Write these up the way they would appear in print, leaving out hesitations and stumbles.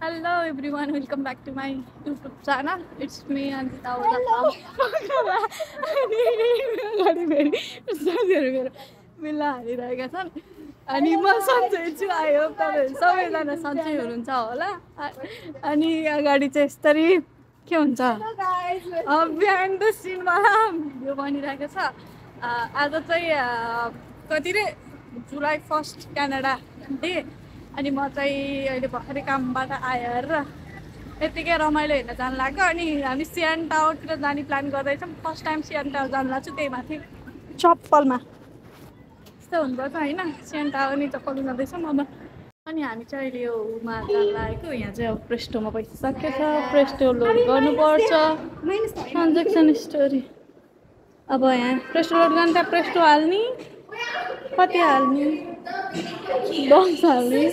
Hello everyone, welcome back to my YouTube channel. It's me Anjita मिला हालिरहेका छन् अनि म सन्चै छु। आई होप तपाईहरु सबैजना सन्चै हुनुहुन्छ होला। अनि अगाडि चाहिँ यस्तरी के हुन्छ बिहाइन्ड द सिनमा भिडियो बनिरहेको छ। आज चाहिँ कति रे जुलाई 1 क्यानाडा डे। अनि म चाहिँ अहिले भर्खरै कामबाट आएर यतिकै रमाइलो हेर्न जान लाग्यो। अनि हामी सिएन टावरतिर जाने प्लान गर्दैछौँ। फर्स्ट टाइम सिएन टावर जान लाग्छु, त्यही माथि चप्पलमा यस्तो हुनुपर्छ होइन। सिएन टावर नि चप्पल जाँदैछौँ अब। अनि हामी चाहिँ अहिले यो उमा जान लागेको। यहाँ चाहिँ अब प्रेस्टोमा पैसा सकेछ, प्रेस्टो लोड गर्नुपर्छ। ट्रान्ज्याक्सन स्टोरी अब यहाँ प्रेस्टो लोड गर्नु त्यहाँ प्रेस्टो हाल्ने, कति हाल्ने 10 हाल्ने।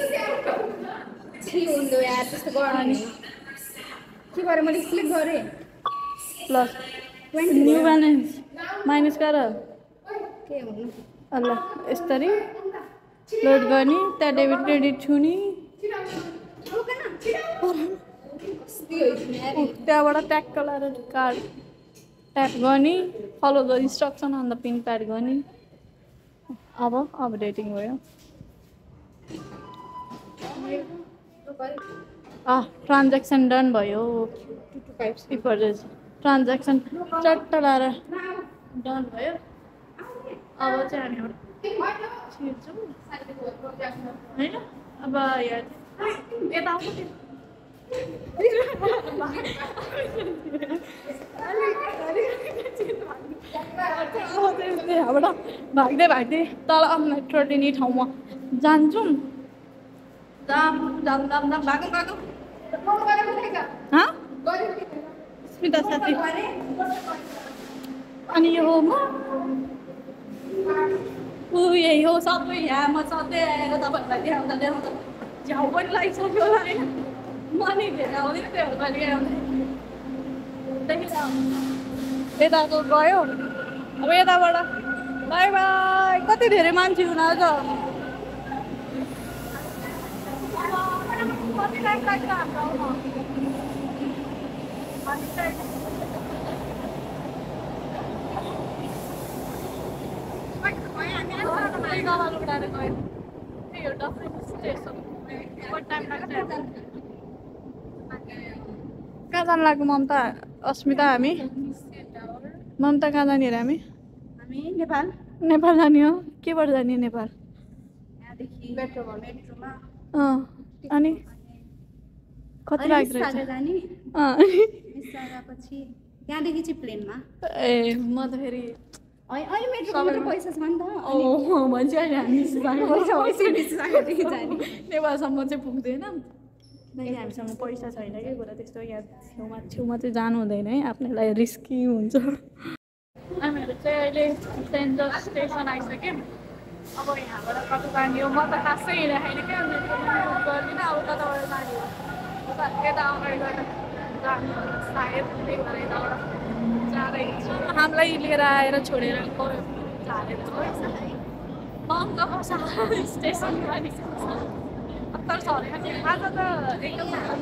प्लस न्यू ब्यालेन्स माइनस गर ल यसरी लोड गर्ने, त्यहाँ डेबिट क्रेडिट छुने, त्यहाँबाट ट्याग लगाएर कार्ड ट्याप गर्ने, follow the instruction on the pin pad गर्ने। अब अपडेटिङ भयो। ट्रान्ज्याक्सन डन भयो। ट्रान्ज्याक्सन चट्ट लाएर डन भयो। अब चाहिँ हामी छिर्छौँ होइन। अब यहाँ यता आउँछ यहाँबाट भाग्दै भाग्दै तल मेट्रो लिने ठाउँमा जान्छौँ। स्मिता साथी अनि यो हो म यही हो सबै। यहाँ म सधैँ आएर तपाईँहरूलाई देखाउँदा झ्याउ पनि लागिसक्यो होला होइन। म नि धेरै आउँदैन त्यो कहिले आउँदैन। यताको गयो अब यताबाट बाई बाई। कति धेरै मान्छे हुन आज कति टाइम लाग्छ हाम्रो आउन। कहाँ जानु लाग्यो ममता अस्मिता? हामी ममता कहाँ जाने अरे? हामी नेपाल जाने हो। केबाट जाने नेपाल? अनि कति लाग्छ त्यहाँदेखि चाहिँ प्लेनमा। ए म त फेरि पैसा छ नि त भन्छ नेपालसम्म चाहिँ पुग्दैन। हामीसँग पैसा छैन कि कुरा त्यस्तो। यहाँ छेउमा चाहिँ जानु हुँदैन है, आफ्नैलाई रिस्की हुन्छ। हामीहरू चाहिँ अहिले सेन्ट जर्ज स्टेसन आइसक्यौँ। अब यहाँबाट कता जाने हो? म त खासै हिँड्दाखेरि क्या गर्दिनँ। अब कताबाट जाने हो? यता अगाडि गएर जाने हो सायद। त्यही भएर यताबाट जाँदैछ। हामीलाई लिएर आएर छोडेर महँगो स्टेसन अत्तर छ अरे। आज त एकदम थाहा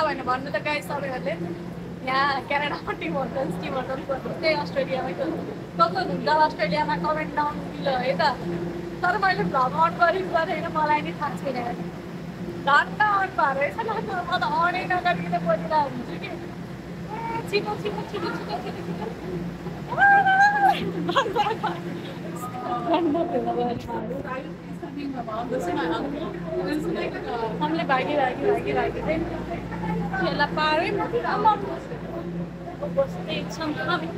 भएन भन्नु त गाई सबैहरूले। यहाँ क्यानाडामा टिम होटल्स त्यही अस्ट्रेलियामै हुन्छ। अस्ट्रेलियामा कमेन्ट डाउन दिल है त। तर मैले भ्लग अन गरेन, मलाई नि थाहा छैन। घन्टा अन भएर रहेछ न। म त अनै नगरिकन बोलिरहेको हुन्छु कि छिटो छिटो छिटो छिटो छिटो छिटो हामीले भागी खेला पाऱ्यौँ। बस्दै छौँ हामी।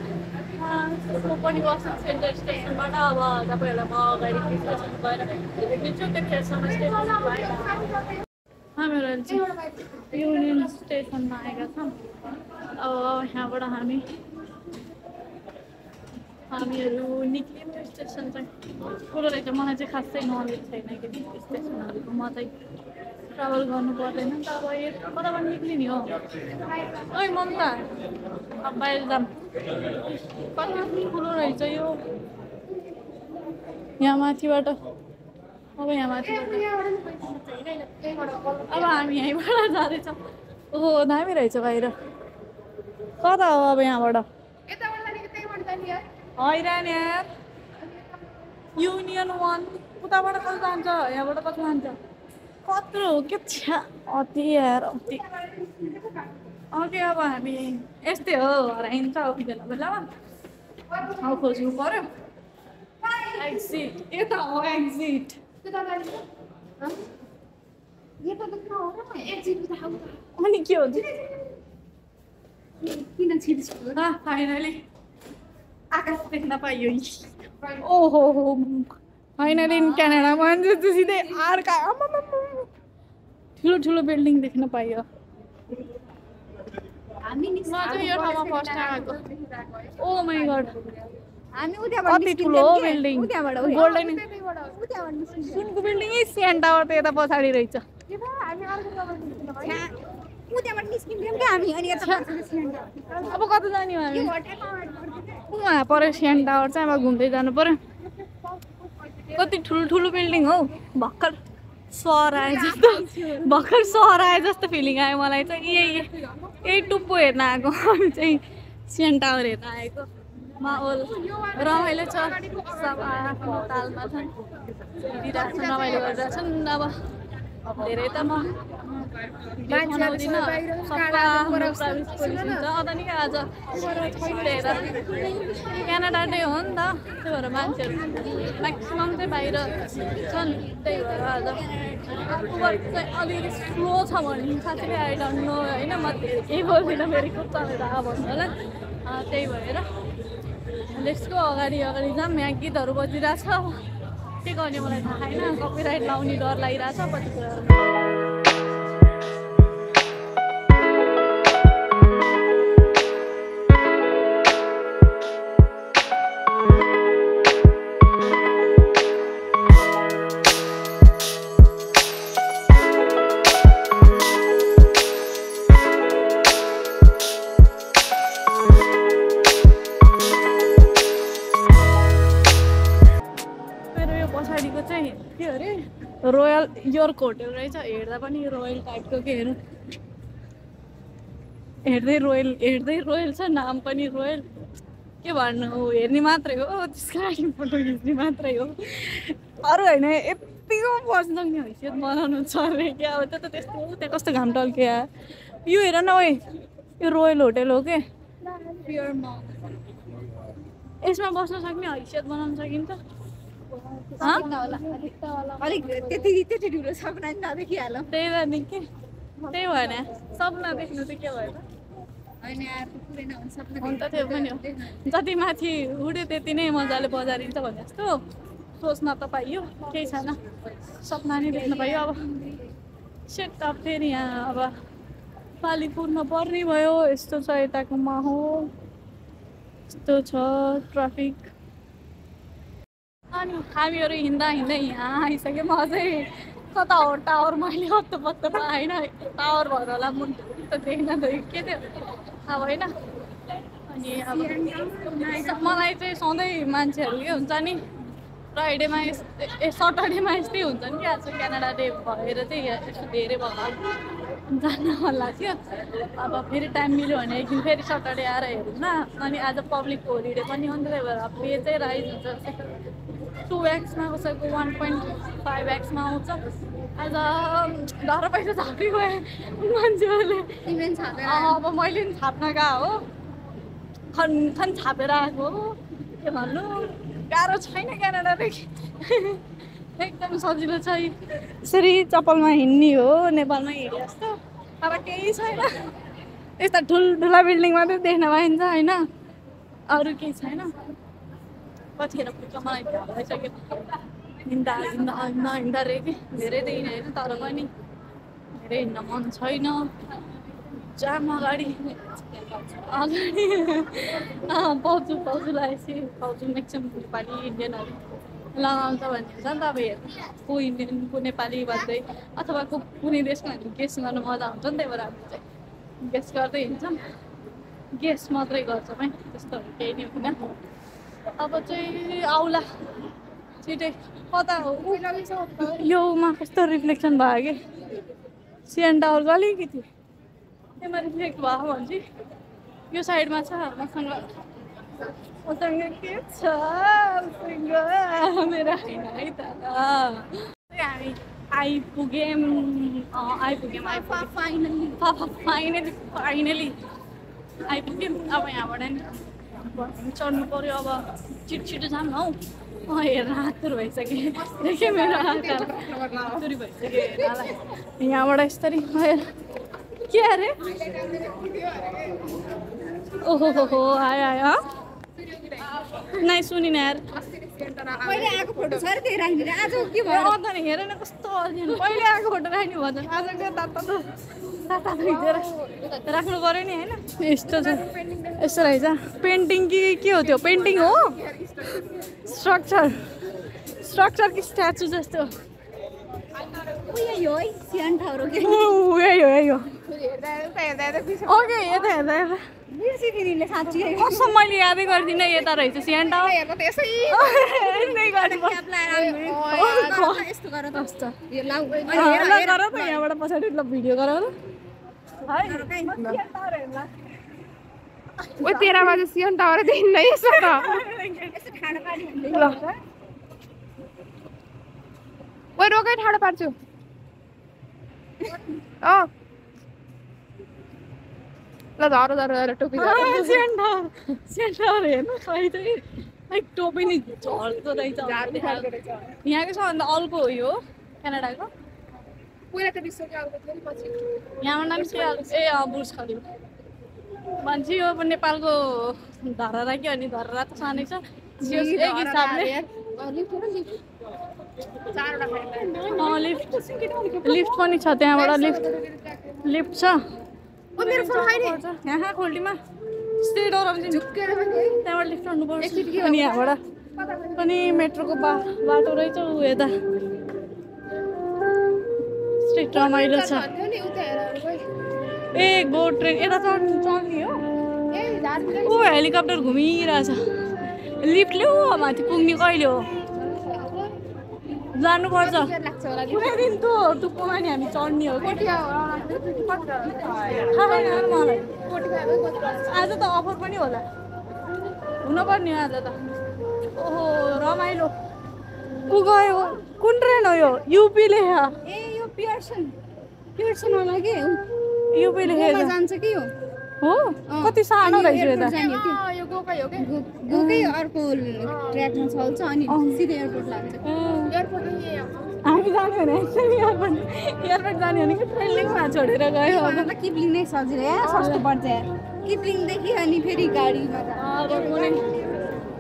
म पनि बस्छु सेन्टर स्टेसनबाट। अब तपाईँहरूलाई म अगाडि स्टेसन गएर भेटिदिन्छु। त्यतिखेरसम्म स्टेसन भएर हामीहरू चाहिँ युनियन स्टेसनमा आएका छौँ। अब यहाँबाट हामीहरू निक्ल्यौँ। त्यो स्टेसन चाहिँ ठुलो रहेछ। मलाई चाहिँ खासै नलेज छैन कि स्टेसनहरूको। म चाहिँ ट्राभल गर्नु पर्दैन नि त। अब यो कताबाट निक्लिने हो? ओइ ममता अब बाहिर जाऊँ। कति ठुलो रहेछ यो। यहाँ माथिबाट अब यहाँ माथिबाट अब हामी यहीँबाट जाँदैछौँ। ओहो दामी रहेछ बाहिर। कता हो अब यहाँबाट? हैरान यार युनियन 1 उताबाट कता जान्छ यहाँबाट कता जान्छ कत्रो हो के छ्या अति यार अति। ओके अब हामी यस्तै हो हराइन्छ बेला बेलामा ठाउँ खोज्नु पर्यो। एक्जिट यता हो एक्जिट। अनि के हुन्छ फाइनली आकाश देख्न पाइयो। ओहो फाइनली क्यानाडा मान्छे सिधै अर्का ठुलो ठुलो बिल्डिङ देख्न पाइयो। म चाहिँ यो ठाउँमा फर्स्ट टाइम आएको। ओ माई गड कति ठुलो हो बिल्डिङ गोल्डन सुनको बिल्डिङ सिएन टावर त यता पछाडि रहेछ। अब कता जाने हो हामी? उहाँ पऱ्यो सिएन टावर चाहिँ अब घुम्दै जानु पर्यो। कति ठुलो बिल्डिङ हौ भर्खर सहर आए जस्तो फिलिङ आयो मलाई चाहिँ। यही टुप्पो हेर्न आएको हामी चाहिँ सिएन टावर हेर्न आएको। माहौल रमाइलो छ सब आफ्नो तालमा छन् हिँडिरहेको छन् रमाइलो गरिरहेछन्। अब धेरै त म देखाउँदिनँ सबै आफ्नो प्राइभेट पोलिसी हुन्छ अझ नि आज क्यानाडा डे हो नि त त्यही भएर मान्छेहरू म्याक्सिमम् चाहिँ बाहिर छन्। त्यही भएर आज वर्क चाहिँ अलिकति स्लो छ भने साथीले आई डोन्ट नो होइन म केही बोल्दिनँ फेरि खुब चलेर भन्नु होला। त्यही भएर लेट्स गो अगाडि जाऊँ। यहाँ गीतहरू बजिरहेछ के गर्ने मलाई थाहा छैन कपिराइट लाउने डर लागिरहेछ पछि कुरा। पछाडिको चाहिँ के अरे रोयल योर्क होटेल रहेछ। हेर्दा पनि रोयल टाइपको के हेर्नु हेर्दै रोयल छ नाम पनि रोयल के भन्नु हेर्ने मात्रै हो त्यसको लागि फोटो खिच्ने मात्रै हो अरू होइन। यतिको बस्ने हैसियत बनाउनु छ अरे क्या अब त्यो त त्यस्तो त्यहाँ कस्तो घाम टल्किया। यो हेर न ओए यो रोयल होटेल हो के यसमा बस्न सक्ने हैसियत बनाउन सकिन्छ। त्यति ठुलो सपना नदेखिहालौँ। त्यही त नि के त्यही भएन सपना देख्नु चाहिँ के भयो हुन त त्यो पनि हो जति माथि उड्यो त्यति नै मजाले बजारिन्छ भने जस्तो सोच्न त पाइयो केही छैन सपना नै देख्न पाइयो। अब सेट अप फेरि यहाँ अब पाली पुर्न पर्ने भयो। यस्तो छ यताको माहौल यस्तो छ ट्राफिक। अनि हामीहरू हिँड्दा यहाँ आइसक्यो। म अझै कता हो टावर मैले कस्तो पत्तो पाएन टावर भएर होला म त देख्न त के थियो अब होइन। अनि अब मलाई चाहिँ सधैँ मान्छेहरू के हुन्छ नि फ्राइडेमा सटरडेमा यस्तै हुन्छ नि क्या। आज क्यानाडा डे भएर चाहिँ यस्तो धेरै भयो जान मन लाग्थ्यो। अब फेरि टाइम मिल्यो भने एकदिन फेरि सटरडे आएर हेरौँ न। अनि आज पब्लिक होलिडे पनि हो नि त्यही भएर पे चाहिँ राइज हुन्छ 2x मा कसैको 1.5x मा आउँछ। आज डर पैसा छापी गयो मान्छेहरूले अब मैले पनि छाप्न गएको हो खन छापेर आएको हो के भन्नु गाह्रो छैन क्यानाडादेखि एकदम सजिलो छ। यसरी चप्पलमा हिँड्ने हो नेपालमा हिँडे जस्तो अब केही छैन। यस्ता ठुल्ठुला बिल्डिङ मात्रै देख्न पाइन्छ होइन अरू केही छैन। कतिखेर पुग्छ मलाई थाहा भइसक्यो हिँड्दा रे कि धेरै त हिँडेँ होइन तर पनि धेरै हिँड्न मन छैन। जाम अगाडि पाउँछु लगाएपछि पाउँछु म्याक्सिमम् नेपाली इन्डियनहरू लगाउँछ भन्ने हुन्छ नि त। अब हेर्नु को इन्डियन को नेपाली भन्दै अथवा कुनै देशमा हामी गेस गर्नु मजा हुन्छ नि। त्यही भएर हामी चाहिँ गेस गर्दै हिँड्छौँ गेस मात्रै गर्छौँ है त्यस्तोहरू केही नै हुँदैन। अब चाहिँ आउला छिटै कता हो योमा कस्तो रिफ्लेक्सन भयो कि सिएन टावरको अलिकति त्यसमा रिफ्लेक्ट भयो भने चाहिँ यो साइडमा छ मसँग के छ मसँग मेरो होइन है त हामी आइपुग्यौँ फाइनली आइपुग्यौँ अब यहाँबाट नि चढ्नु पर्यो अब छिटो जाऊँ हौ हेर्न आतुर भइसकेँ देखेँ मेरो आतुरी भइसक्यो हेर्नलाई यहाँबाट यसरी के अरे ओहो आयो नाइ सुनिन यार पहिले आएको फोटो छ रे त्यही राख्दिन आज के भयो अन्त नि हेर न कस्तो अर्जेन्ट पहिले आएको फोटो राख्ने भन्छ आजको ताता राख्नु पर्यो नि होइन यस्तो छ यस्तो रहेछ पेन्टिङ कि के हो त्यो पेन्टिङ हो स्ट्रक्चर कि स्ट्याचु जस्तो यही हो है सिएन टावर हो कि यही हो ओके यता हेर्दा बिर्सिदिने साँच्ची कसम मैले यादै गर्दिनँ यता रहेछ सिएन टावर यस्तो गर त गर त यहाँबाट पछाडि ल भिडियो गर ओ 13 बजे सिएन टावर देखिन्न यसो त ओ रोकै ठाडो पार्छु ल झरो टोपी सिएन टावर हेर्नु खै चाहिँ लाइक टोपी नि झर्दो रहेछ यहाँको सबभन्दा अल्को हो यो क्यानाडाको पहिला त विश्वको आउँदै थियो नि पछि यहाँबाट पनि ए बुर्ज खलिफा मान्छे यो नेपालको धरहरा के अनि धरहरा त सानै छ एक हिसाबले लिफ्ट पनि छ त्यहाँबाट लिफ्ट छ यहाँ खोल्टीमा स्ट्रेट अराउन्ड त्यहाँबाट लिफ्ट चढ्नुपर्छ अनि यहाँबाट पनि मेट्रोको बाटो रहेछ ऊ यता स्ट्रेट रमाइलो छ ए गो ट्रेन यता चढ्ने हो ऊ हेलिकप्टर घुमिरहेछ लिफ्ट ल्याऊ माथि पुग्ने कहिले हो जानुपर्छ कुनै दिन त टुप्पोमा नि हामी चढ्ने हो मलाई आज त अफर पनि होला हुनुपर्ने आज त ओहो रमाइलो ऊ गयो कुन ट्रेन हो यो युपी लेखा ए यो पियर्सन होला के युपी लेखेको जान्छ कि यो हो कति सानो रहेछ यता यो गोकै हो के गोकै अर्को ट्र्याकमा चल्छ अनि सिधै एयरपोर्ट लाग्छ एयरपोर्ट हामी जाने भने एयरपोर्ट जाने भने कि ट्रेनलेमा छोडेर गयो अब किपलिङ नै सजिलो या सस्तो पर्छ यार किपलिङदेखि अनि फेरि गाडीमा अब कुनै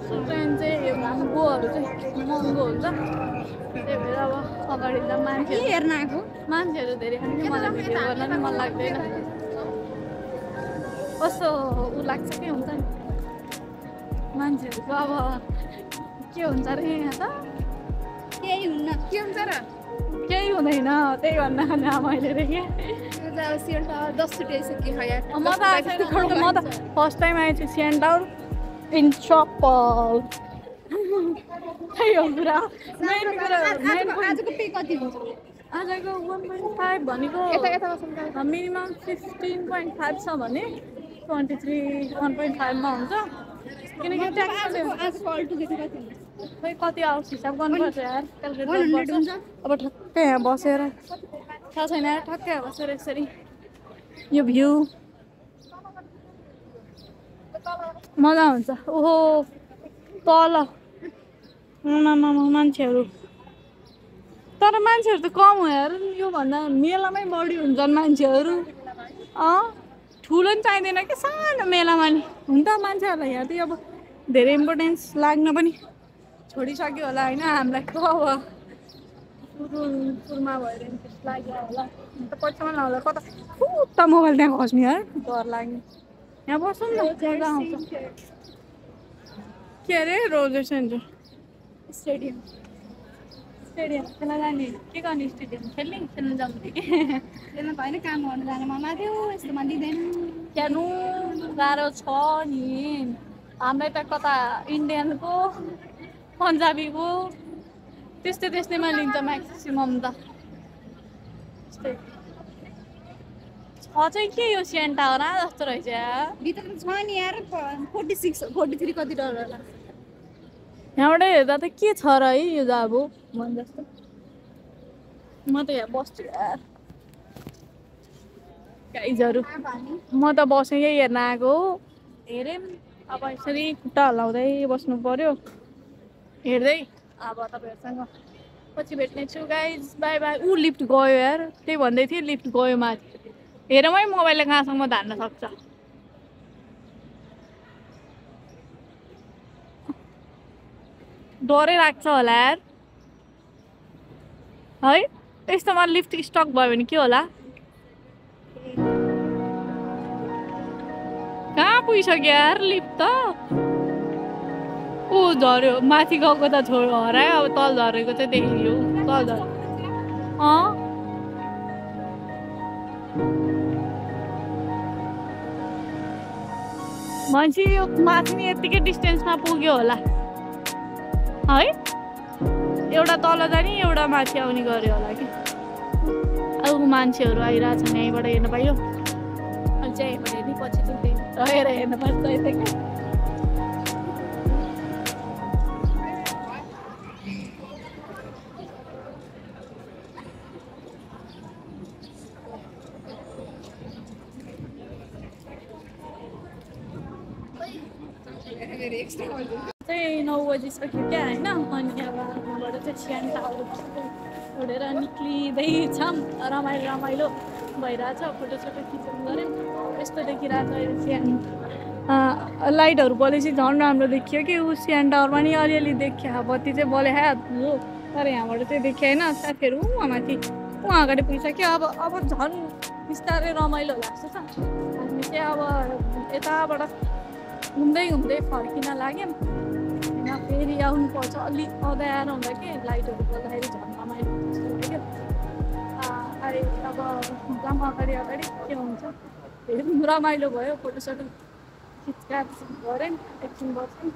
ट्रेन चाहिँ महँगोहरू चाहिँ महँगो हुन्छ त्यही भएर अब अगाडि त के हेर्न आएको मान्छेहरू धेरै खाने मलाई भिडियो गर्न नि मन लाग्दैन कस्तो ऊ लाग्छ के हुन्छ नि मान्छेहरूको अब के हुन्छ अरे यहाँ त केही हुन्न के हुन्छ र केही हुँदैन त्यही भन्न खाने मैले देखेँ सिएन टावर 10 चोटि आइसक्यो यार म त फर्स्ट टाइम आएछु सिएन टावर इन चप्पल त्यही हो कुरा आजको पे कति हो आजको 1.5 भनेको मिनिमम 15.5 छ भने 23 1.5 मा हुन्छ किनकि आजको अल्टुगेदर कति हुन्छ खै कति आउँछ हिसाब गर्नुपर्छ यार क्यालकुलेट गर्नुपर्छ अब ठक्कै यहाँ बसेर थाहा छैन यार ठक्कै यहाँ बसेर यसरी यो भ्यू मजा हुन्छ ओहो तल मान्छेहरू तर मान्छेहरू त कम हो यार योभन्दा मेलामै बढी हुन्छन् मान्छेहरू ठुलो नि चाहिँदैन कि सानो मेलामा नि हुन्छ मान्छेहरूलाई यहाँ चाहिँ अब धेरै इम्पोर्टेन्स लाग्न पनि छोडिसक्यो होला होइन हामीलाई त अब सुरुमा भएर इन्ट्रेस्ट लाग्यो होला अन्त पछिसम्म होला कता उता मोबाइल त्यहाँ खस्ने यार डर लाग्ने यहाँ बस्छौँ न मजा आउँछ के अरे रोजर सेन्टर स्टेडियम खेल्न जाने के गर्ने स्टेडियम खेल्न जानु कि खेल्न त होइन काम गर्नु जाने मनमा थियो यस्तोमा दिँदैन खेल्नु गाह्रो छ नि हामीलाई त कता इन्डियनको पन्जाबीको त्यस्तैमा लिन्छ म्याक्सिमम त त्यस्तै छ चाहिँ के यो सिएन टावर जस्तो रहेछ भित्र छ नि यार 46 43 कति डलर होला यहाँबाट हेर्दा त के छ र है यो त अब मन जस्तो म त यहाँ बस्छु यार गाइजहरू म त बसेकै हेर्न आएको हेरेँ अब यसरी खुट्टा हल्लाउँदै बस्नु पर्यो हेर्दै अब तपाईँहरूसँग पछि भेट्ने छु गाइज बाई बाई ऊ लिफ्ट गयो यार त्यही भन्दै थिएँ लिफ्ट गयो माथि हेरौँ है मोबाइलले कहाँसम्म धान्न सक्छ डरै लाग्छ होला यार है यस्तोमा लिफ्ट स्टक भयो भने के होला कहाँ पुगिसक्यो यार लिफ्ट त ऊ झऱ्यो माथि गएको त छोड्यो हरायो अब तल झरेको चाहिँ देखियो तल झऱ्यो मान्छे यो माथि नि यत्तिकै डिस्टेन्समा पुग्यो होला है एउटा तल जाने एउटा माथि आउने गऱ्यो होला कि अब मान्छेहरू आइरहेछन् यहीँबाट हेर्नु पाइयो अहिले चाहिँ यहीँबाट हेर्ने पछि चाहिँ रहेर हेर्नुपर्छ यतै क्या चाहिँ 9 बजिसक्यो क्या होइन अनि अब यहाँबाट चाहिँ सिएन टावर छोडेर निक्लिँदैछौँ रमाइलो भइरहेछ फोटोसोटो खिचौँ गऱ्यौँ यस्तो देखिरहेछ अहिले सिएन लाइटहरू बलेपछि झन् राम्रो देखियो कि ऊ सिएन टावरमा नि अलिअलि देखियो बत्ती चाहिँ बलेखा हो तर यहाँबाट चाहिँ देखिएन साथीहरू माथि उहाँ अगाडि पुगिसक्यो अब झन् बिस्तारै रमाइलो लाग्छ छ हामी चाहिँ अब यताबाट घुम्दै फर्किन लाग्यौँ होइन फेरि आउनुपर्छ अलिक अँध्यारो हुँदा के लाइटहरू गर्दाखेरि झन् रमाइलो जस्तो लाग्यो अब जाम अगाडि के हुन्छ फेरि रमाइलो भयो फोटोसोटो खिचकाच गऱ्यौँ एकछिन बस्यौँ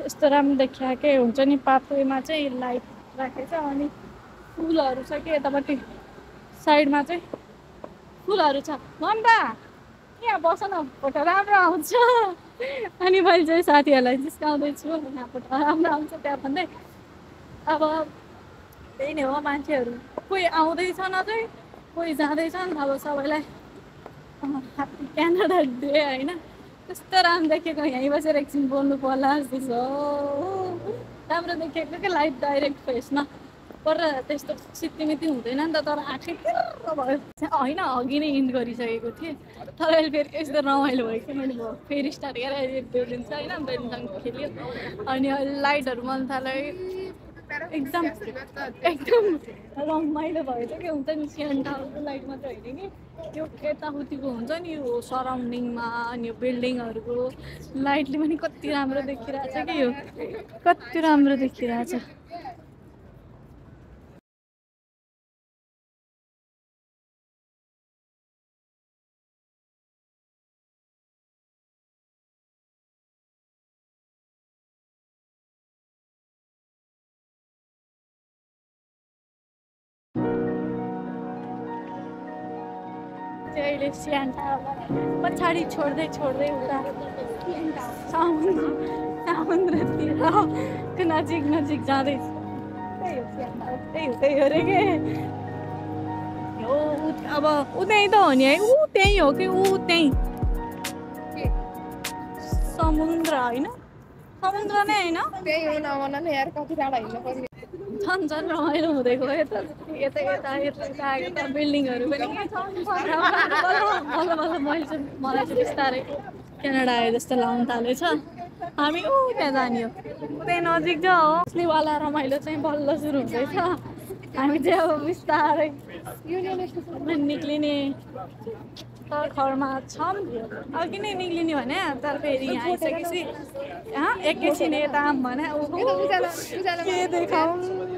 यस्तो राम्रो देखिया के हुन्छ नि पाथवेमा चाहिँ लाइट राखेछ अनि फुलहरू छ कि यतापट्टि साइडमा चाहिँ फुलहरू छ मम्ता यहाँ बस न फोटो राम्रो आउँछ अनि मैले चाहिँ साथीहरूलाई जिस्काउँदैछु यहाँ फोटो राम्रो आउँछ त्यहाँ भन्दै अब त्यही नै हो मान्छेहरू कोही आउँदैछन् अझै कोही जाँदैछन् अब सबैलाई ह्याप्पी क्यानाडा डे होइन कस्तो राम्रो देखेको यहीँ बसेर एकछिन बोल्नु पर्ला जस्तो छ राम्रो देखेको क्या लाइट डाइरेक्ट फेसमा पर त्यस्तो सित्तिमिति हुँदैन नि त तर आँखै तिर्र भयो होइन अघि नै इन्ड गरिसकेको थिएँ तर अहिले फेरि यस्तो रमाइलो भयो कि मैले फेरि स्टार्ट गरेर एक दुई दिन चाहिँ होइन बेलुसँग खेल्यो अनि अहिले लाइटहरू मन थाल्यो एकदम रमाइलो भयो त के हुन्छ नि सिएन टावरको लाइट मात्रै होइन कि यो यताउतिको हुन्छ नि यो सराउन्डिङमा अनि यो बिल्डिङहरूको लाइटले पनि कति राम्रो देखिरहेछ कि यो कति राम्रो देखिरहेछ अहिले सिएन टावर पछाडि छोड्दै उता समुद्रतिरको नजिक जाँदैछ त्यही हो सिएन टावर त्यही अरे के हो अब उतै त हो नि है ऊ त्यही हो कि ऊ त्यही समुद्र होइन समुद्र नै होइन त्यही हो नभन न यार कति टाढा हिँड्नु पर्यो झन् रमाइलो हुँदै गयो त यता आएको त बिल्डिङहरू पनि मलाई चाहिँ बिस्तारै क्यानाडा आयो जस्तो लाउनु थालेछ हामी त्यहाँ जाने हो त्यही नजिक जो हो असलीवाला रमाइलो चाहिँ बल्ल सुरु हुँदैछ हामी चाहिँ अब बिस्तारै निक्लिने घरमा छौँ अघि नै निक्लिने भने तर फेरि यहाँ आइसकेपछि एकैछिन यता आऊँ भने के देखाउँ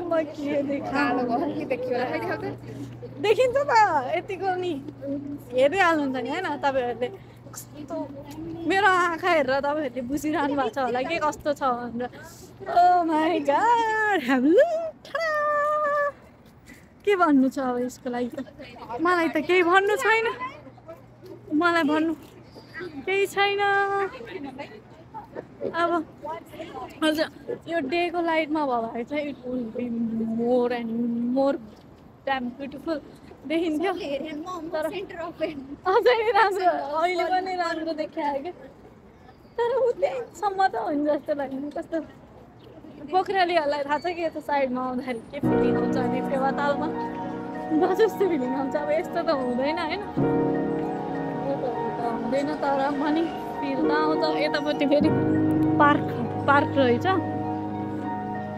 म के देखाउँ देखिन्छ त यतिको नि हेर्दै हाल्नुहुन्छ नि होइन तपाईँहरूले कस्तो मेरो आँखा हेरेर तपाईँहरूले बुझिरहनु भएको छ होला के कस्तो छ भनेर ओ माई गॉड के भन्नु छ अब यसको लागि त मलाई त केही भन्नु छैन मलाई भन्नु केही छैन अब हजुर यो डेको लाइटमा भयो भने चाहिँ it will be more and more damn beautiful देखिन्थ्यो तर अझै राम्रो अहिले पनि राम्रो देखायो क्या तर उतैसम्म त हुन्छ जस्तो लाग्यो कस्तो पोखरेलीहरूलाई थाहा छ कि यता साइडमा आउँदाखेरि के फिलिङ आउँछ अनि फेवातालमा जस्तो फिलिङ आउँछ अब यस्तो त हुँदैन होइन हुँदैन तर पनि फिल त आउँछ यतापट्टि फेरि पार्क रहेछ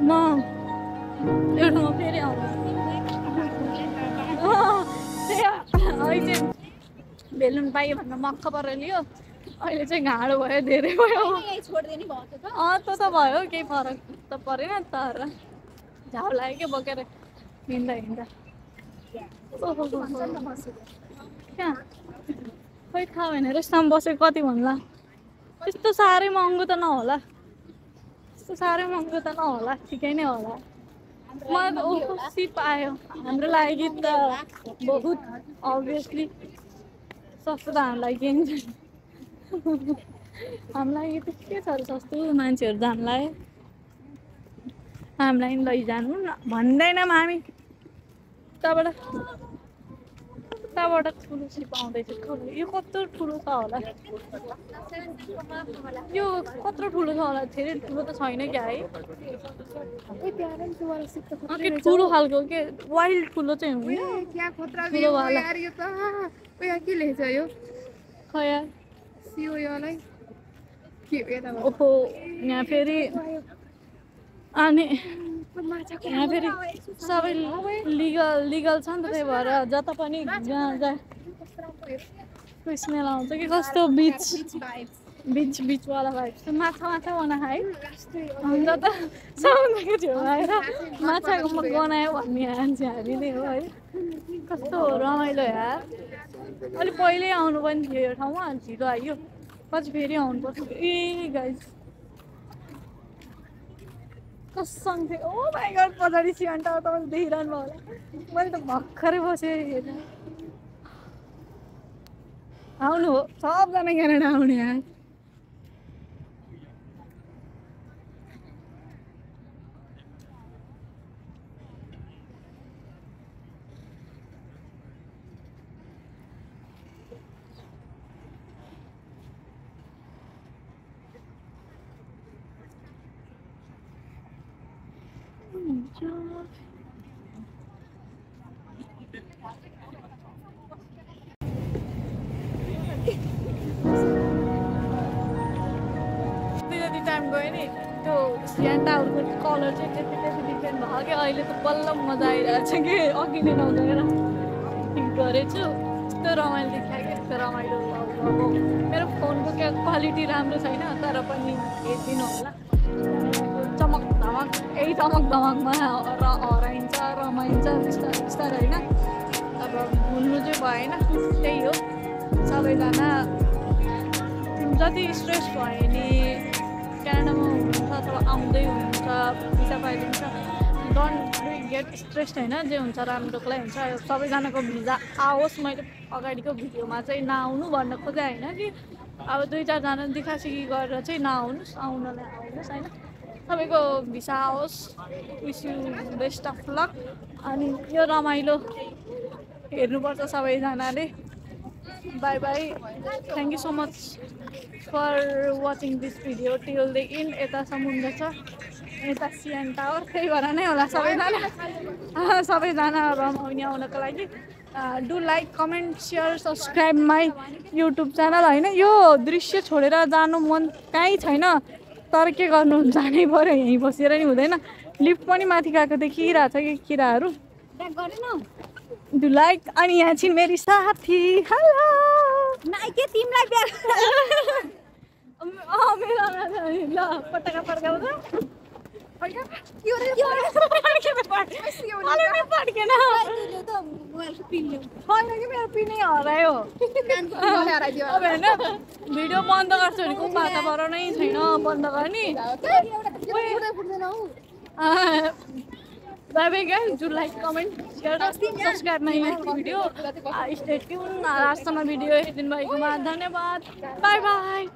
म एउटामा फेरि आउँछु अहिले बेलुन पाइयो भनेर मक्ख परेर लियो अहिले चाहिँ घाँडो भयो धेरै भयो त्यो त भयो केही फरक त परेन तर झाउ लाग्यो क्या बोकेर हिँड्दा कहाँ खै थाहा भएन रेस्टमा बसेको कति भन्ला त्यस्तो साह्रै महँगो त नहोला ठिकै नै होला मलाई त खुसी पायो हाम्रो लागि त बहुत अभियसली सस्तो त हाम्रो लागि केही छैन हामीलाई त के छ सस्तो मान्छेहरू जानलाई हामीलाई नि लैजानु न भन्दैनौँ हामी उताबाट ठुलो सिप आउँदैछ यो कत्रो ठुलो छ होला यो कत्रो ठुलो छ होला धेरै ठुलो त छैन क्या है ठुलो खालको के वाइल्ड ठुलो चाहिँ हुँदैन ओहो यहाँ फेरि अनि यहाँ फेरि सबै लिगल छ नि त त्यही भएर जता पनि स्मेल आउँछ कि कस्तो बिचवाला भाइब्स माछा बनाएको है अन्त त समुद्रको छेउमा आएर माछाको बनायो भन्ने मान्छे हामी नै हो है कस्तो रमाइलो यार अलिक पहिल्यै आउनु पनि थियो यो ठाउँमा ढिलो आइयो पछि फेरि आउनुपर्छ ए गाइस कसम थियो ओ माई गड पछाडि सिएन टावर तपाईँले देखिरहनु भयो होला मैले त भर्खरै बसेँ हेर्नु आउनु हो सबजना क्यानाडा आउने यार जति टाइम गयो नि त्यो सिएन टावरको कलर चाहिँ त्यति डिफ्रेन्ट भयो कि अहिले त बल्ल मजा आइरहेको छ कि अघि नै नगएर ठिक गरेछु यस्तो रमाइलो देखायो कि यस्तो रमाइलो मेरो फोनको क्या क्वालिटी राम्रो छैन तर पनि हेरिदिनु होला चमक धमक यही चमक धमकमा हराइन्छ रमाइन्छ बिस्तारै बिस्तारै होइन अब भुल्नु चाहिँ भएन त्यही हो सबैजना जति स्ट्रेस भयो नि क्यानाडामा हुनुहुन्छ अथवा आउँदै हुनुहुन्छ भिसा पाइदिन्छ डोन्ट गेट स्ट्रेस होइन जे हुन्छ राम्रोको लागि हुन्छ सबैजनाको भिजा आओस् मैले अगाडिको भिडियोमा चाहिँ नआउनु भन्न खोजेँ होइन कि अब 2-4जना दिखासिखी गरेर चाहिँ नआउनुहोस् आउनलाई आउनुहोस् होइन सबैको भिसा आओस् wish you best of luck अनि यो रमाइलो हेर्नुपर्छ सबैजनाले bye bye thank you so much for watching this video till the end यता समुद्र छ यता सिएन टावर त्यही भएर नै होला सबैजना रमाउने आउनको लागि do like comment share subscribe my YouTube channel होइन यो दृश्य छोडेर जानु मन कहीँ छैन तर के गर्नु जानै पऱ्यो यहीँ बसेर नि हुँदैन लिफ्ट पनि माथि गएको देखिरहेको छ कि किराहरू डु लाइक अनि यहाँ चाहिँ मेरी साथी हेलो के तिमीलाई मेरो ल पटका अड्केन त्यो त मोबाइलको पिन ल्याऊ। छैन कि मेरो पिनै हरायो हराइदियो अब होइन भिडियो बन्द गर्छु भने को वातावरण नै छैन बन्द गर्ने पुरै फुट्दैन हौ bye bye guys do like comment share subscribe my video stay tune लास्टसम्म भिडियो हेरिदिनु भएकोमा धन्यवाद बाई बाई